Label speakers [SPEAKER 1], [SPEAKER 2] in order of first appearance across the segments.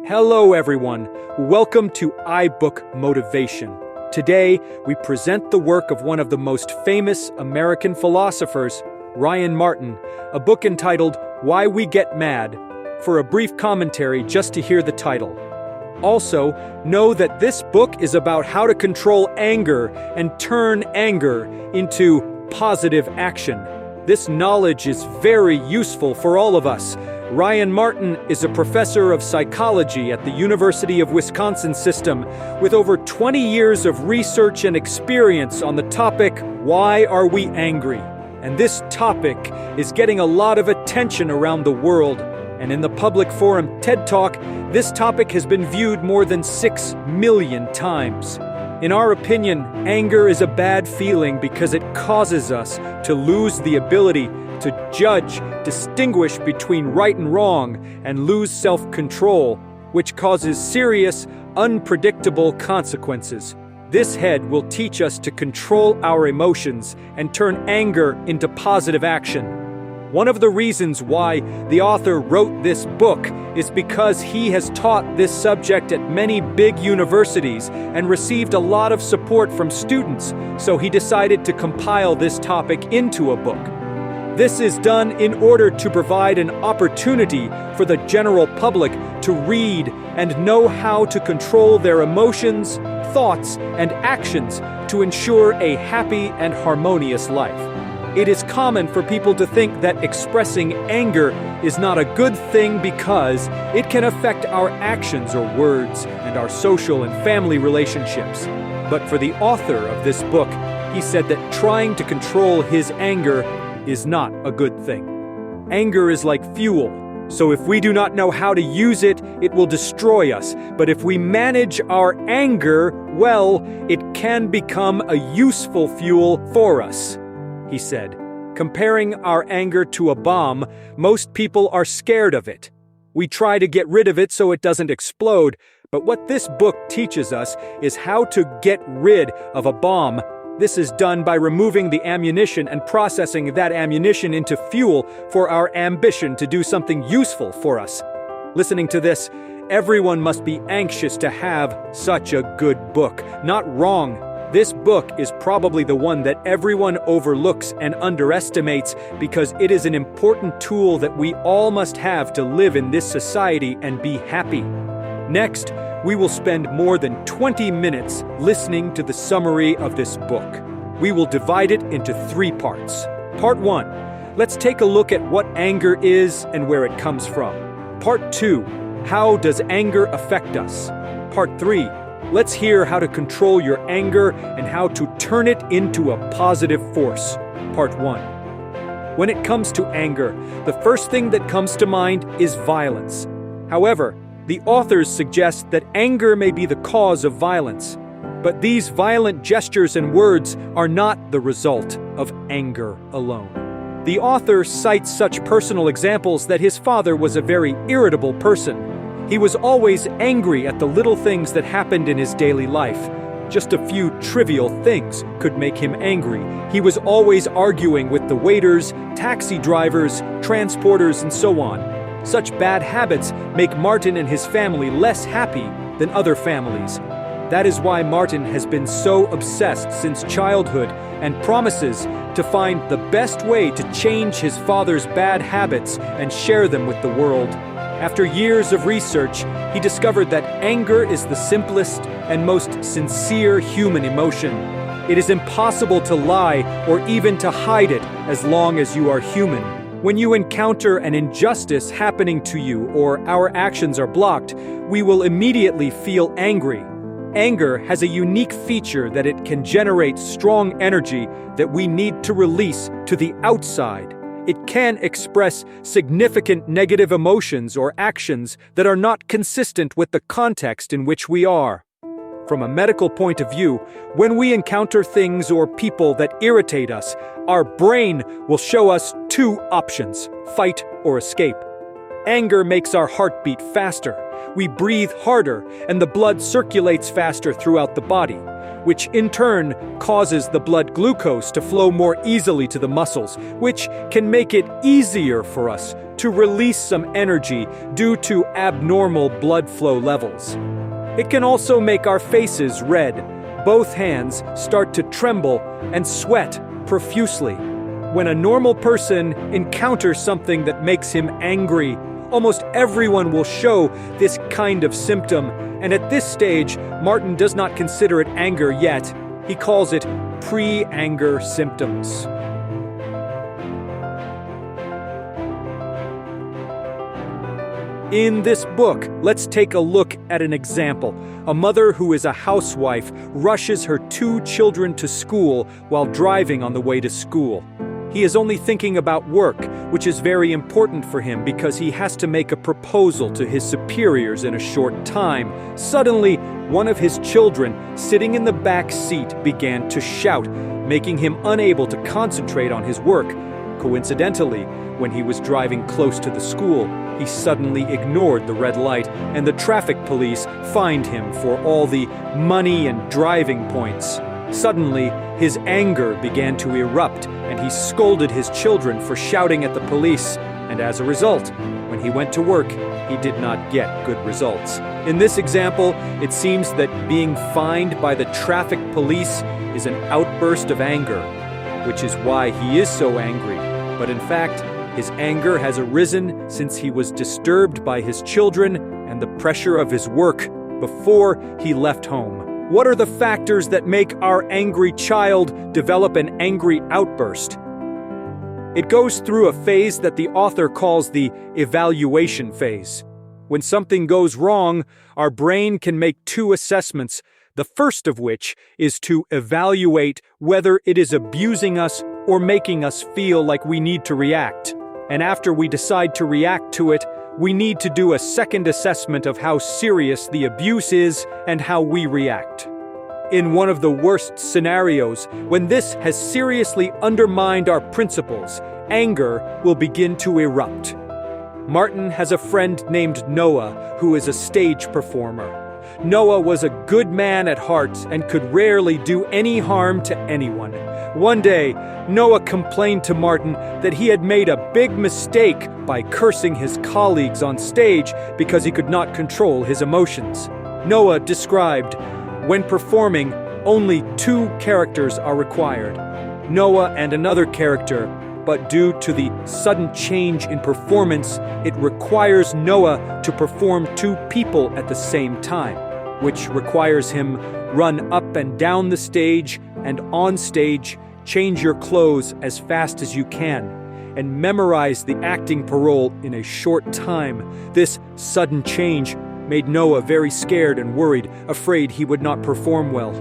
[SPEAKER 1] Hello, everyone. Welcome to iBook Motivation. Today, we present the work of one of the most famous American philosophers, Ryan Martin, a book entitled Why We Get Mad. For a brief commentary, just to hear the title. Also, know that this book is about how to control anger and turn anger into positive action. This knowledge is very useful for all of us. Ryan Martin is a professor of psychology at the University of Wisconsin System with over 20 years of research and experience on the topic, Why Are We Angry? And this topic is getting a lot of attention around the world. And in the public forum TED Talk, this topic has been viewed more than 6 million times. In our opinion, anger is a bad feeling because it causes us to lose the ability to judge, distinguish between right and wrong, and lose self-control, which causes serious, unpredictable consequences. This head will teach us to control our emotions and turn anger into positive action. One of the reasons why the author wrote this book is because he has taught this subject at many big universities and received a lot of support from students, so he decided to compile this topic into a book. This is done in order to provide an opportunity for the general public to read and know how to control their emotions, thoughts, and actions to ensure a happy and harmonious life. It is common for people to think that expressing anger is not a good thing because it can affect our actions or words and our social and family relationships. But for the author of this book, he said that trying to control his anger is not a good thing. Anger is like fuel, so if we do not know how to use it, it will destroy us. But if we manage our anger well, it can become a useful fuel for us. He said, comparing our anger to a bomb, most people are scared of it. We try to get rid of it so it doesn't explode, but what this book teaches us is how to get rid of a bomb. This is done by removing the ammunition and processing that ammunition into fuel for our ambition to do something useful for us. Listening to this, everyone must be anxious to have such a good book. Not wrong. This book is probably the one that everyone overlooks and underestimates because it is an important tool that we all must have to live in this society and be happy. Next, we will spend more than 20 minutes listening to the summary of this book. We will divide it into 3 parts. Part 1, let's take a look at what anger is and where it comes from. Part 2, how does anger affect us? Part 3, let's hear how to control your anger and how to turn it into a positive force. Part 1. When it comes to anger, the first thing that comes to mind is violence. However, the authors suggest that anger may be the cause of violence. But these violent gestures and words are not the result of anger alone. The author cites such personal examples that his father was a very irritable person. He was always angry at the little things that happened in his daily life. Just a few trivial things could make him angry. He was always arguing with the waiters, taxi drivers, transporters, and so on. Such bad habits make Martin and his family less happy than other families. That is why Martin has been so obsessed since childhood and promises to find the best way to change his father's bad habits and share them with the world. After years of research, he discovered that anger is the simplest and most sincere human emotion. It is impossible to lie or even to hide it as long as you are human. When you encounter an injustice happening to you or our actions are blocked, we will immediately feel angry. Anger has a unique feature that it can generate strong energy that we need to release to the outside. It can express significant negative emotions or actions that are not consistent with the context in which we are. From a medical point of view, when we encounter things or people that irritate us, our brain will show us 2 options: fight or escape. Anger makes our heart beat faster. We breathe harder, and the blood circulates faster throughout the body, which in turn causes the blood glucose to flow more easily to the muscles, which can make it easier for us to release some energy due to abnormal blood flow levels. It can also make our faces red, both hands start to tremble, and sweat profusely. When a normal person encounters something that makes him angry, almost everyone will show this kind of symptom, and at this stage, Martin does not consider it anger yet. He calls it pre-anger symptoms. In this book, let's take a look at an example. A mother who is a housewife rushes her 2 children to school while driving on the way to school. He is only thinking about work, which is very important for him because he has to make a proposal to his superiors in a short time. Suddenly, one of his children, sitting in the back seat, began to shout, making him unable to concentrate on his work. Coincidentally, when he was driving close to the school, he suddenly ignored the red light, and the traffic police fined him for all the money and driving points. Suddenly, his anger began to erupt, and he scolded his children for shouting at the police, and as a result, when he went to work, he did not get good results. In this example, it seems that being fined by the traffic police is an outburst of anger, which is why he is so angry. But in fact, his anger has arisen since he was disturbed by his children and the pressure of his work before he left home. What are the factors that make our angry child develop an angry outburst? It goes through a phase that the author calls the evaluation phase. When something goes wrong, our brain can make 2 assessments, the first of which is to evaluate whether it is abusing us or making us feel like we need to react. And after we decide to react to it, we need to do a second assessment of how serious the abuse is and how we react. In one of the worst scenarios, when this has seriously undermined our principles, anger will begin to erupt. Martin has a friend named Noah who is a stage performer. Noah was a good man at heart and could rarely do any harm to anyone. One day, Noah complained to Martin that he had made a big mistake by cursing his colleagues on stage because he could not control his emotions. Noah described, "When performing, only 2 characters are required, Noah and another character, but due to the sudden change in performance, it requires Noah to perform 2 people at the same time, which requires him run up and down the stage and on stage, change your clothes as fast as you can, and memorize the acting parole in a short time." This sudden change made Noah very scared and worried, afraid he would not perform well.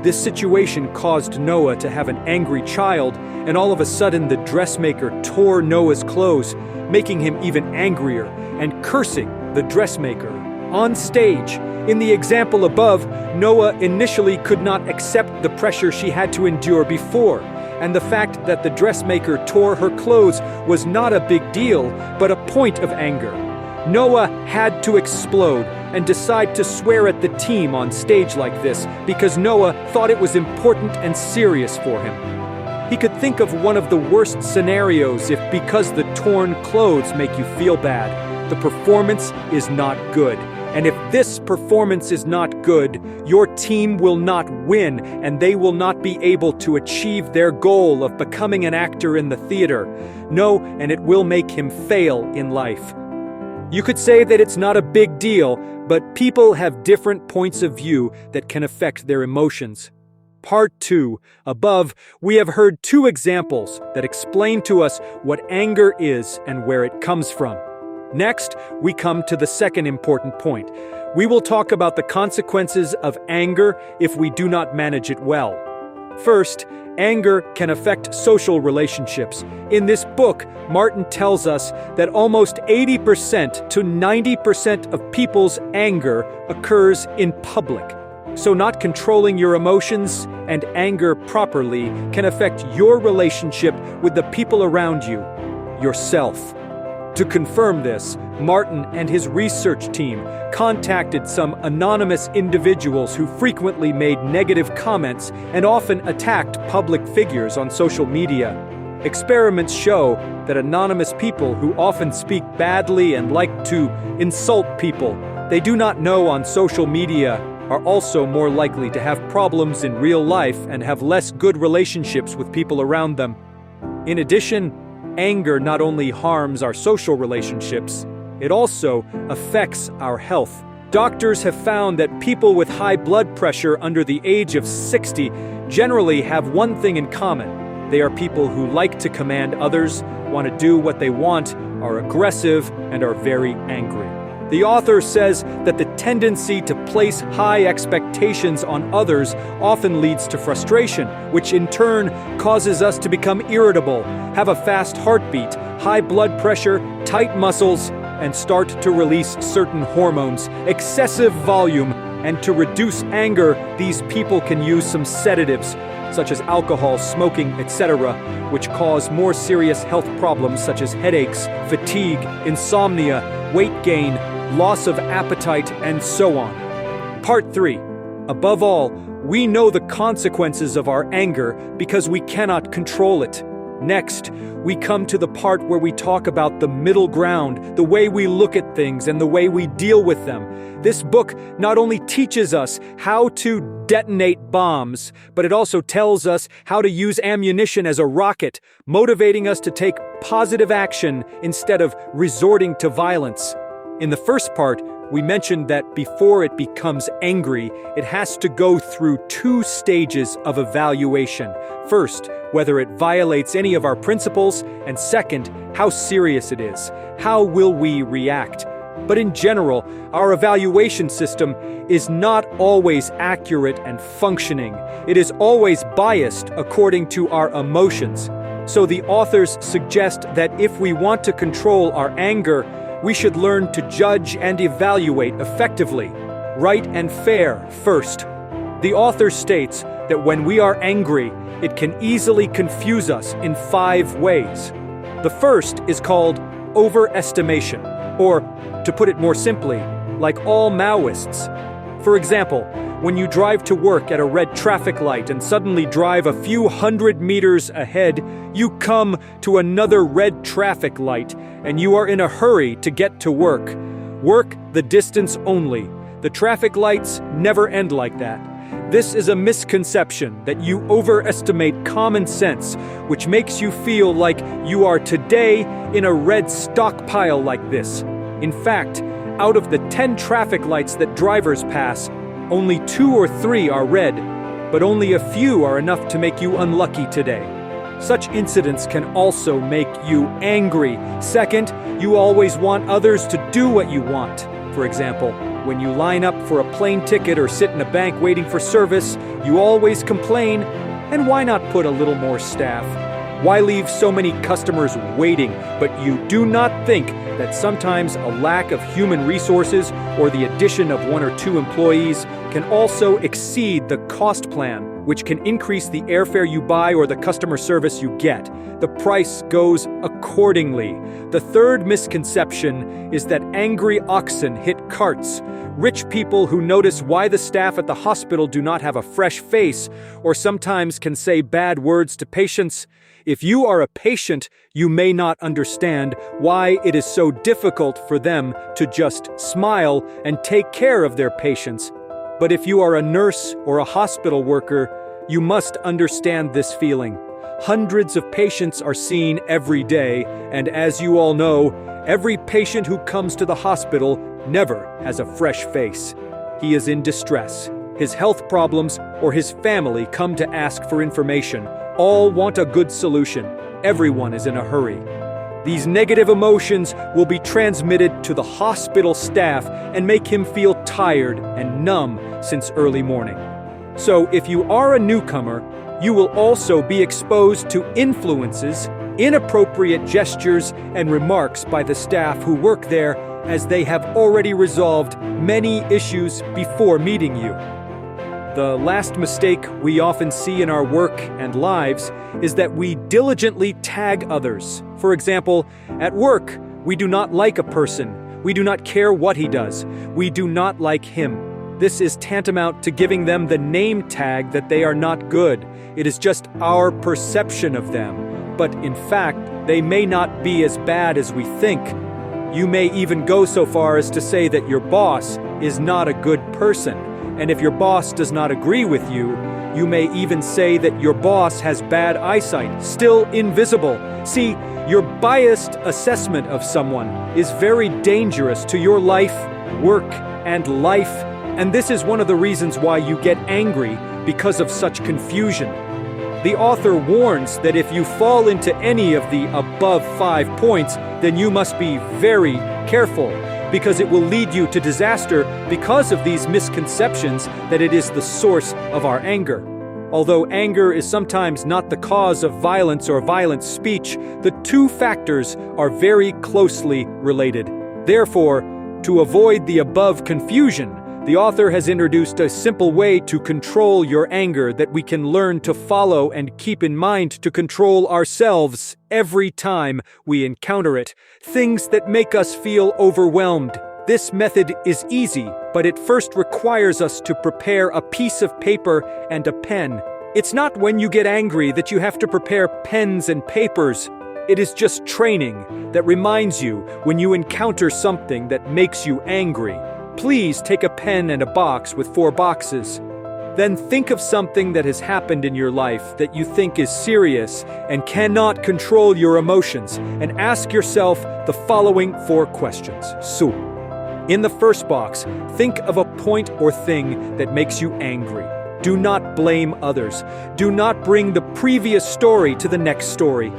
[SPEAKER 1] This situation caused Noah to have an angry child, and all of a sudden the dressmaker tore Noah's clothes, making him even angrier and cursing the dressmaker. On stage, in the example above, Noah initially could not accept the pressure she had to endure before, and the fact that the dressmaker tore her clothes was not a big deal, but a point of anger. Noah had to explode and decide to swear at the team on stage like this because Noah thought it was important and serious for him. He could think of one of the worst scenarios if, because the torn clothes make you feel bad, the performance is not good. And if this performance is not good, your team will not win and they will not be able to achieve their goal of becoming an actor in the theater. No, and it will make him fail in life. You could say that it's not a big deal, but people have different points of view that can affect their emotions. Part 2. Above, we have heard 2 examples that explain to us what anger is and where it comes from. Next, we come to the second important point. We will talk about the consequences of anger if we do not manage it well. First, anger can affect social relationships. In this book, Martin tells us that almost 80% to 90% of people's anger occurs in public. So not controlling your emotions and anger properly can affect your relationship with the people around you, yourself. To confirm this, Martin and his research team contacted some anonymous individuals who frequently made negative comments and often attacked public figures on social media. Experiments show that anonymous people who often speak badly and like to insult people they do not know on social media are also more likely to have problems in real life and have less good relationships with people around them. In addition, anger not only harms our social relationships, it also affects our health. Doctors have found that people with high blood pressure under the age of 60 generally have one thing in common. They are people who like to command others, want to do what they want, are aggressive, and are very angry. The author says that the tendency to place high expectations on others often leads to frustration, which in turn causes us to become irritable, have a fast heartbeat, high blood pressure, tight muscles, and start to release certain hormones, excessive volume, and to reduce anger, these people can use some sedatives, such as alcohol, smoking, etc., which cause more serious health problems such as headaches, fatigue, insomnia, weight gain, loss of appetite, and so on. Part 3. Above all, we know the consequences of our anger because we cannot control it. Next, we come to the part where we talk about the middle ground, the way we look at things and the way we deal with them. This book not only teaches us how to detonate bombs, but it also tells us how to use ammunition as a rocket, motivating us to take positive action instead of resorting to violence. In the first part, we mentioned that before it becomes angry, it has to go through 2 stages of evaluation. First, whether it violates any of our principles, and second, how serious it is. How will we react? But in general, our evaluation system is not always accurate and functioning. It is always biased according to our emotions. So the authors suggest that if we want to control our anger, we should learn to judge and evaluate effectively. Right and fair first. The author states that when we are angry, it can easily confuse us in 5 ways. The first is called overestimation, or, to put it more simply, like all Maoists. For example, when you drive to work at a red traffic light and suddenly drive a few hundred meters ahead, you come to another red traffic light and you are in a hurry to get to work. Work the distance only. The traffic lights never end like that. This is a misconception that you overestimate common sense, which makes you feel like you are today in a red stockpile like this. In fact, out of the 10 traffic lights that drivers pass, only 2 or 3 are red, but only a few are enough to make you unlucky today. Such incidents can also make you angry. Second, you always want others to do what you want. For example, when you line up for a plane ticket or sit in a bank waiting for service, you always complain, and why not put a little more staff? Why leave so many customers waiting? But you do not think that sometimes a lack of human resources or the addition of 1 or 2 employees can also exceed the cost plan, which can increase the airfare you buy or the customer service you get. The price goes accordingly. The third misconception is that angry oxen hit carts. Rich people who notice why the staff at the hospital do not have a fresh face or sometimes can say bad words to patients. If you are a patient, you may not understand why it is so difficult for them to just smile and take care of their patients. But if you are a nurse or a hospital worker, you must understand this feeling. Hundreds of patients are seen every day, and as you all know, every patient who comes to the hospital never has a fresh face. He is in distress. His health problems or his family come to ask for information. All want a good solution. Everyone is in a hurry. These negative emotions will be transmitted to the hospital staff and make him feel tired and numb since early morning. So if you are a newcomer, you will also be exposed to influences, inappropriate gestures, and remarks by the staff who work there, as they have already resolved many issues before meeting you. The last mistake we often see in our work and lives is that we diligently tag others. For example, at work, We do not like a person. We do not care what he does. We do not like him. This is tantamount to giving them the name tag that they are not good. It is just our perception of them. But in fact, they may not be as bad as we think. You may even go so far as to say that your boss is not a good person. And if your boss does not agree with you, you may even say that your boss has bad eyesight, still invisible. See, your biased assessment of someone is very dangerous to your life, work, and life. And this is one of the reasons why you get angry because of such confusion. The author warns that if you fall into any of the above 5 points, then you must be very careful, because it will lead you to disaster because of these misconceptions that it is the source of our anger. Although anger is sometimes not the cause of violence or violent speech, the two factors are very closely related. Therefore, to avoid the above confusion, the author has introduced a simple way to control your anger that we can learn to follow and keep in mind to control ourselves every time we encounter it. Things that make us feel overwhelmed. This method is easy, but it first requires us to prepare a piece of paper and a pen. It's not when you get angry that you have to prepare pens and papers. It is just training that reminds you when you encounter something that makes you angry. Please take a pen and a box with 4 boxes. Then think of something that has happened in your life that you think is serious and cannot control your emotions, and ask yourself the following 4 questions. So, in the first box, think of a point or thing that makes you angry. Do not blame others. Do not bring the previous story to the next story.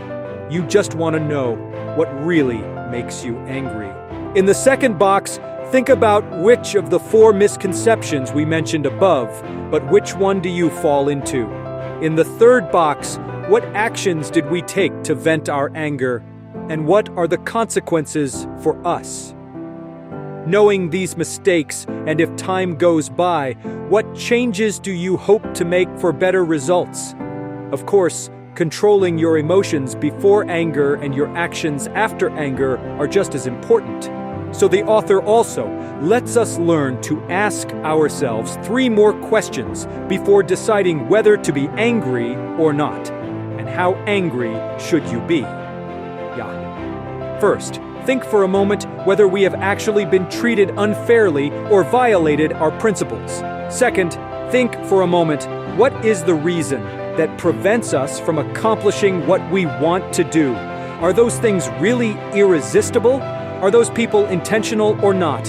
[SPEAKER 1] You just want to know what really makes you angry. In the second box, think about which of the 4 misconceptions we mentioned above, but which one do you fall into? In the third box, what actions did we take to vent our anger, and what are the consequences for us? Knowing these mistakes, and if time goes by, what changes do you hope to make for better results? Of course, controlling your emotions before anger and your actions after anger are just as important. So the author also lets us learn to ask ourselves 3 more questions before deciding whether to be angry or not. And how angry should you be? First, think for a moment whether we have actually been treated unfairly or violated our principles. Second, think for a moment, what is the reason that prevents us from accomplishing what we want to do? Are those things really irresistible? Are those people intentional or not?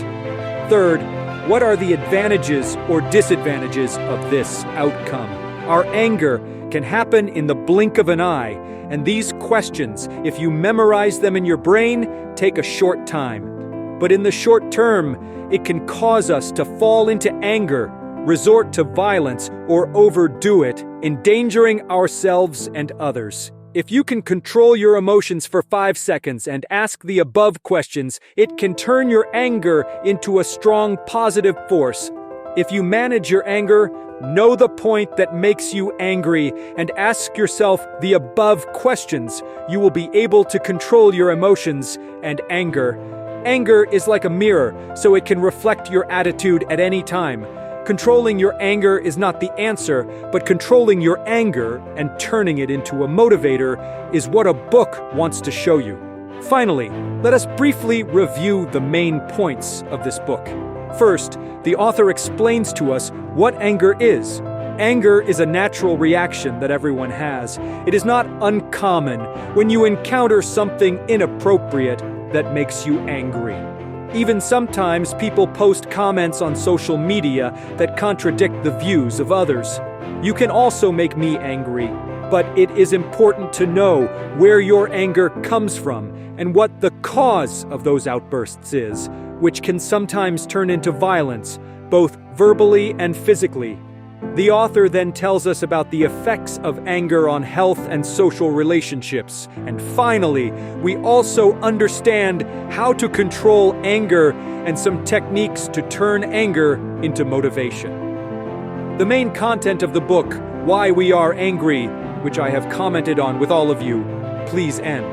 [SPEAKER 1] Third, what are the advantages or disadvantages of this outcome? Our anger can happen in the blink of an eye, and these questions, if you memorize them in your brain, take a short time. But in the short term, it can cause us to fall into anger, resort to violence, or overdo it, endangering ourselves and others. If you can control your emotions for 5 seconds and ask the above questions, it can turn your anger into a strong positive force. If you manage your anger, know the point that makes you angry, and ask yourself the above questions, you will be able to control your emotions and anger. Anger is like a mirror, so it can reflect your attitude at any time. Controlling your anger is not the answer, but controlling your anger and turning it into a motivator is what a book wants to show you. Finally, let us briefly review the main points of this book. First, the author explains to us what anger is. Anger is a natural reaction that everyone has. It is not uncommon when you encounter something inappropriate that makes you angry. Even sometimes people post comments on social media that contradict the views of others. You can also make me angry, but it is important to know where your anger comes from and what the cause of those outbursts is, which can sometimes turn into violence, both verbally and physically. The author then tells us about the effects of anger on health and social relationships. And finally, we also understand how to control anger and some techniques to turn anger into motivation. The main content of the book, Why We Are Angry, which I have commented on with all of you, please end.